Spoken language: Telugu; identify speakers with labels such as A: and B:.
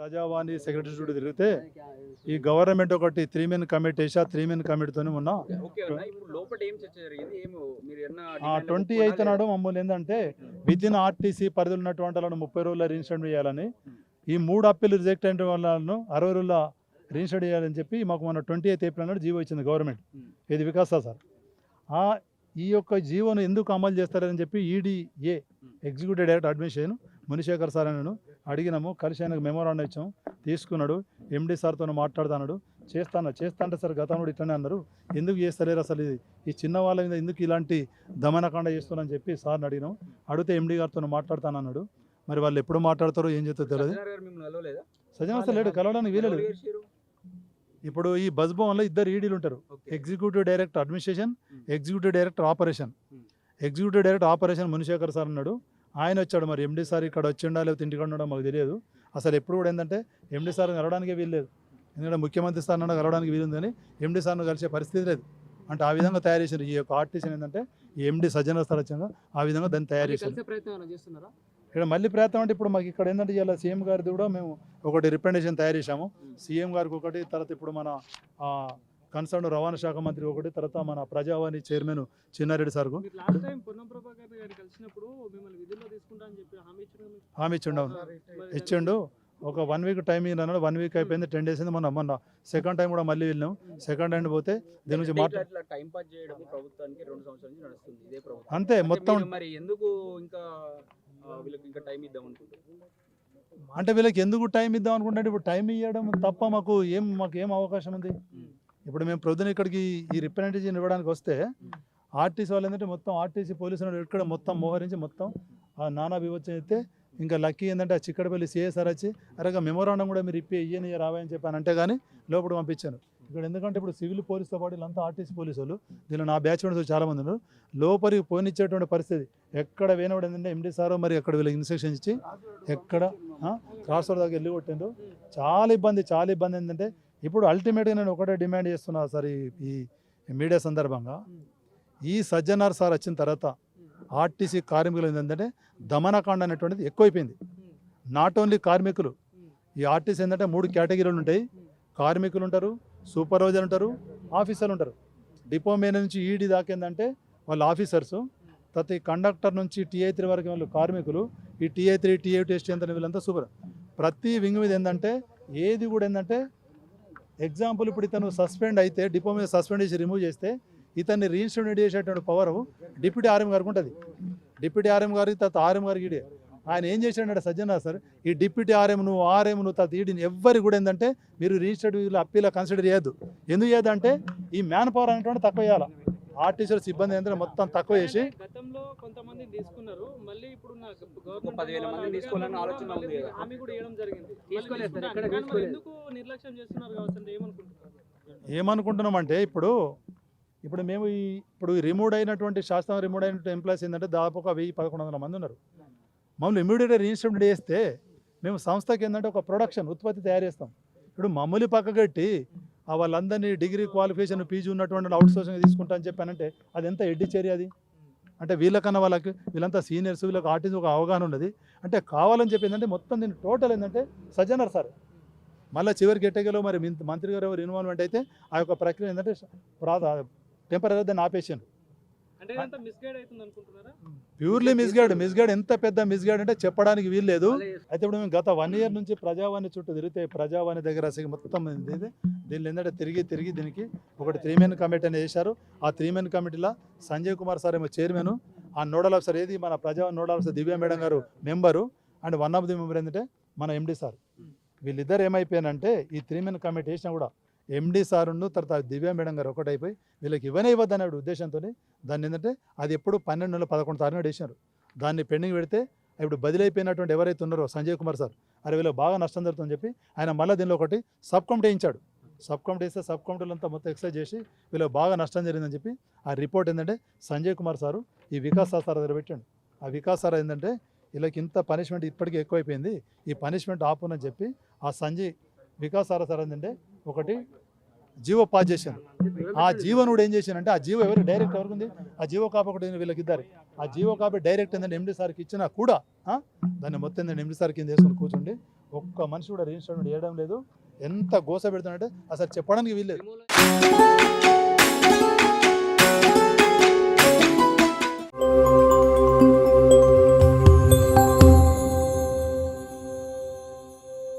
A: ప్రజావాణి సెక్రటరీ చుట్టూ తిరిగితే ఈ గవర్నమెంట్ ఒకటి 3 మెన్ కమిటీ వేసి ఆ 3 మెన్ కమిటీతోనే మొన్న
B: ఓకే అన్న ఇప్పుడు లోపల ఏం చర్చ జరిగింది ఏమో మీరు ఎన్న
A: 28 నాడు మమ్మల్ని ఏంటంటే విత్ ఇన్ ఆర్టీసీ పరిధిలో ఉన్నటువంటి వాళ్ళను 30 రోజుల రిజిస్టర్ చేయాలని, ఈ 3 అప్పీలు రిజెక్ట్ అయిన వాళ్ళను 60 రోజుల రిజిస్టర్ చేయాలని చెప్పి మాకు మన 28 ఏప్రిల్ నాడు జీవో ఇచ్చింది గవర్నమెంట్. ఇది వికాస సార్ ఈ యొక్క జీవోను ఎందుకు అమలు చేస్తారని చెప్పి EDA executive director administration Munisekhar sir అని అడిగినాము. కలిసి ఆయనకు మెమోరాండం ఇచ్చాము, తీసుకున్నాడు. ఎండి సార్తో మాట్లాడుతున్నాడు. చేస్తాంటే సార్ గతంలో ఇట్లనే అన్నారు, ఎందుకు చేస్తలేరు అసలు ఈ చిన్న వాళ్ళ మీద ఎందుకు ఇలాంటి దమనకాండ చేస్తున్నారని చెప్పి సార్ని అడిగినాం. అడిగితే ఎండి గారితో మాట్లాడుతానన్నాడు. మరి వాళ్ళు ఎప్పుడు మాట్లాడతారో ఏం చేస్తారో తెలియదు. సజన సార్ లేడు, కలవడానికి వీలేదు. ఇప్పుడు ఈ బస్ భవన్లో 2 ఈడీలు ఉంటారు, executive director administration, executive director operation. Executive director operation Munishekar sir అన్నాడు. ఆయన వచ్చాడు. మరి ఎండి సార్ ఇక్కడ వచ్చిండా లేకపోతే ఇంటికి ఉండడం మాకు తెలియదు. అసలు ఎప్పుడు కూడా ఏంటంటే ఎండి సార్ కలవడానికి వీల్లేదు, ఎందుకంటే ముఖ్యమంత్రి సార్ అన్న కలవడానికి వీలుంది కానీ ఎండి సార్ను కలిసే పరిస్థితి లేదు. అంటే ఆ విధంగా తయారు చేశారు ఈ యొక్క ఆర్టీసీ. ఏంటంటే ఈ ఎండి సజ్జన సార్ వచ్చాక ఆ విధంగా దాన్ని తయారు చేశారు. ఇక్కడ మళ్ళీ ప్రయత్నం అంటే ఇప్పుడు మాకు ఇక్కడ ఏంటంటే ఇలా సీఎం గారిది కూడా మేము ఒకటి రిప్రజెంటేషన్ తయారు చేశాము. సీఎం గారికి ఒకటి, తర్వాత ఇప్పుడు మన కన్సర్న్ రవాణా శాఖ మంత్రి ఒకటి, తర్వాత మన ప్రజావాణి చైర్మన్ చిన్నారెడ్డి సార్కు హామీ ఇచ్చిండు. ఒక 1 వీక్ టైం అన్నాడు. 1 వీక్ అయిపోయింది, 10 డేస్ అయింది. మొన్న సెకండ్ టైం కూడా మళ్ళీ వెళ్ళినాం. సెకండ్ టైం పోతే దీని నుంచి అంతే మొత్తం. అంటే వీళ్ళకి ఎందుకు టైం ఇద్దాం అనుకుంటే ఇప్పుడు టైం ఇవ్వడం తప్ప మాకు ఏం అవకాశం ఉంది? ఇప్పుడు మేము ప్రొద్దున ఇక్కడికి ఈ రిప్రజెంటేషన్ ఇవ్వడానికి వస్తే ఆర్టీసీ వాళ్ళు ఏంటంటే మొత్తం ఆర్టీసీ పోలీసులు ఇక్కడ మొత్తం మోహరించి మొత్తం నానా వివచ్చం అయితే ఇంకా లక్కీ ఏంటంటే ఆ చిక్కడపల్లి సిఎస్ఆర్ వచ్చి అరగా మెమోరాండం కూడా మీరు ఇయ్యని రావాయని చెప్పాను అంటే కానీ లోపల పంపించాను. ఇక్కడ ఎందుకంటే ఇప్పుడు సివిల్ పోలీసుతో పాటు వీళ్ళంతా ఆర్టీసీ పోలీసు వాళ్ళు, దీనిలో నా బ్యాచ్ మెంట్స్ చాలామంది ఉన్నారు. లోపలికి పోనిచ్చేటువంటి పరిస్థితి ఎక్కడ వేనవాడు ఏంటంటే ఎండి సారో మరి అక్కడ వీళ్ళకి ఇన్స్ట్రక్షన్స్ ఇచ్చి ఎక్కడ క్రాస్ రోడ్ దగ్గర వెళ్ళి కొట్టిండ్రు. చాలా ఇబ్బంది ఏంటంటే ఇప్పుడు అల్టిమేట్గా నేను ఒకటే డిమాండ్ చేస్తున్నా సార్ ఈ మీడియా సందర్భంగా, ఈ సజ్జనార్ సార్ వచ్చిన తర్వాత ఆర్టీసీ కార్మికులు ఏంటంటే దమనకాండ అనేటువంటిది ఎక్కువైపోయింది. నాట్ ఓన్లీ కార్మికులు, ఈ ఆర్టీసీ ఏంటంటే 3 కేటగిరీలు ఉంటాయి. కార్మికులు ఉంటారు, సూపర్వైజర్ ఉంటారు, ఆఫీసర్లు ఉంటారు. డిపో మీద నుంచి ఈడీ దాకా ఏంటంటే వాళ్ళు ఆఫీసర్సు, తర్వాత ఈ కండక్టర్ నుంచి TA3 వరకు వాళ్ళు కార్మికులు, ఈ TA3 TA2 ST వీళ్ళంతా సూపర్. ప్రతి వింగ్ మీద ఏంటంటే ఏది కూడా ఏంటంటే ఎగ్జాంపుల్ ఇప్పుడు ఇతను సస్పెండ్ అయితే డిపో మీద సస్పెండ్ చేసి రిమూవ్ చేస్తే ఇతన్ని రీఇన్స్టేట్ చేసేటువంటి పవర్ డిప్యూటీ ఆర్ఎం గారికి ఉంటుంది. డిప్యూటీ ఆర్ఎం గారికి తర్వాత ఆర్ఎం గారికి ఈడే ఆయన ఏం చేశాడంటే సజ్జన సార్, ఈ డిప్యూటీ ఆర్ఎం నువ్వు తర్వాత ఈడీని ఎవ్వరి కూడా ఏంటంటే మీరు రిజిస్టర్డ్ అప్పీలా కన్సిడర్ చేయొద్దు. ఎందుకు చేయదంటే ఈ మ్యాన్ పవర్ అనేటువంటి తక్కువ చేయాలి. ఆర్టీసీ సిబ్బంది ఏంటంటే మొత్తం తక్కువ చేసి
C: గతంలో కొంతమంది తీసుకున్నారు, మళ్ళీ ఇప్పుడు గవర్నమెంట్
B: 10,000 మంది తీసుకోవాలని ఆలోచన ఉంది కదా,
C: హామీ కూడా ఇవ్వడం జరిగింది. ఎందుకు నిర్లక్ష్యం చేస్తున్నారు కావచ్చు?
A: ఏమనుకుంటున్నాం అంటే ఇప్పుడు మేము ఇప్పుడు రిమూవ్ అయినటువంటి శాస్త్రం రిమూవ్ అయినటువంటి ఎంప్లాయీస్ ఏంటంటే దాదాపు ఒక 1000-1100 మంది ఉన్నారు. మమ్మల్ని ఇమ్మీడియట్గా రీఇన్స్టేట్ చేస్తే మేము సంస్థకి ఏంటంటే ఒక ప్రొడక్షన్ ఉత్పత్తి తయారు చేస్తాం. ఇప్పుడు మమ్మల్ని పక్కగట్టి వాళ్ళందరినీ డిగ్రీ క్వాలిఫికేషన్ పీజీ ఉన్నటువంటి అవుట్ సోర్సింగ్ తీసుకుంటా అని చెప్పానంటే అది ఎంత ఎడ్డి చర్య అది? అంటే వీళ్ళకన్నా వీళ్ళంతా సీనియర్స్, వీళ్ళకి ఆర్టీసీ ఒక అవగాహన ఉన్నది. అంటే కావాలని చెప్పి ఏంటంటే మొత్తం దీన్ని టోటల్ ఏంటంటే సజ్జనర్ సార్ మళ్ళీ చివరికి ఎట్టగలో మరి మంత్రి గారు ఎవరు ఇన్వాల్వ్మెంట్ అయితే ఆ యొక్క ప్రక్రియ ఏంటంటే టెంపరీ దాన్ని ఆపేసాను. Purely misguide. ఎంత పెద్ద మిస్గైడ్ అంటే చెప్పడానికి వీల్లేదు. అయితే ఇప్పుడు మేము గత 1 ఇయర్ నుంచి ప్రజావాణి చుట్టూ తిరిగితే ప్రజావాణి దగ్గర మొత్తం దీన్ని ఏంటంటే తిరిగి దీనికి ఒకటి 3 మెన్ కమిటీ అని వేశారు. ఆ 3 మెన్ కమిటీలో సంజయ్ కుమార్ సార్ ఏమో చైర్మన్, ఆ నోడల్ ఆఫీసర్ ఏది మన ప్రజావాణి నోడల్ ఆఫీసర్ దివ్య మేడం గారు member, and one of the member ఏంటంటే మన ఎండి సార్. వీళ్ళిద్దరు ఏమైపోయానంటే ఈ 3 మెన్ కమిటీ వేసినా కూడా ఎండి సారును తర్వాత దివ్య మేడం గారు ఒకటైపోయి వీళ్ళకి ఇవ్వద్దు అనే ఉద్దేశంతో దాన్ని ఏంటంటే అది ఎప్పుడు 12 నెలల 11 తారీఖున వేసినారు. దాన్ని పెండింగ్ పెడితే ఇప్పుడు బదిలైపోయినటువంటి ఎవరైతే ఉన్నారో సంజయ్ కుమార్ సార్, అరే వీళ్ళకి బాగా నష్టం జరుగుతుందని చెప్పి ఆయన మళ్ళీ దీనిలో ఒకటి సబ్ కమిటీ వేయించాడు. సబ్ కమిటీ వేస్తే సబ్ కమిటీలంతా మొత్తం ఎక్సైజ్ చేసి వీళ్ళకి బాగా నష్టం జరిగిందని చెప్పి ఆ రిపోర్ట్ ఏంటంటే సంజయ్ కుమార్ సారు ఈ వికాస్ సార్ దగ్గర పెట్టాడు. ఆ వికాస్ సార్ ఏంటంటే వీళ్ళకి ఇంత పనిష్మెంట్ ఇప్పటికీ ఎక్కువైపోయింది, ఈ పనిష్మెంట్ ఆపునని చెప్పి ఆ సంజయ్ వికాస్ సార్ ఏంటంటే ఒకటి జీవో పాస్ చేశాను. ఆ జీవోను కూడా ఏం చేశానంటే ఆ జీవో డైరెక్ట్ ఎవరికి ఉంది, ఆ జీవో కాపీ ఒకటి వీళ్ళకి ఇద్దరు. ఆ జీవో కాపీ డైరెక్ట్ ఏంటంటే ఎండి సార్కి ఇచ్చినా కూడా దాన్ని మొత్తం ఏంటంటే ఎండి సార్ కింద వేసుకొని కూర్చోండి ఒక్క మనిషి కూడా రీఇన్స్టాల్మెంట్ చేయడం లేదు. ఎంత గోస పెడుతున్నాడంటే అసలు చెప్పడానికి వీల్లేదు.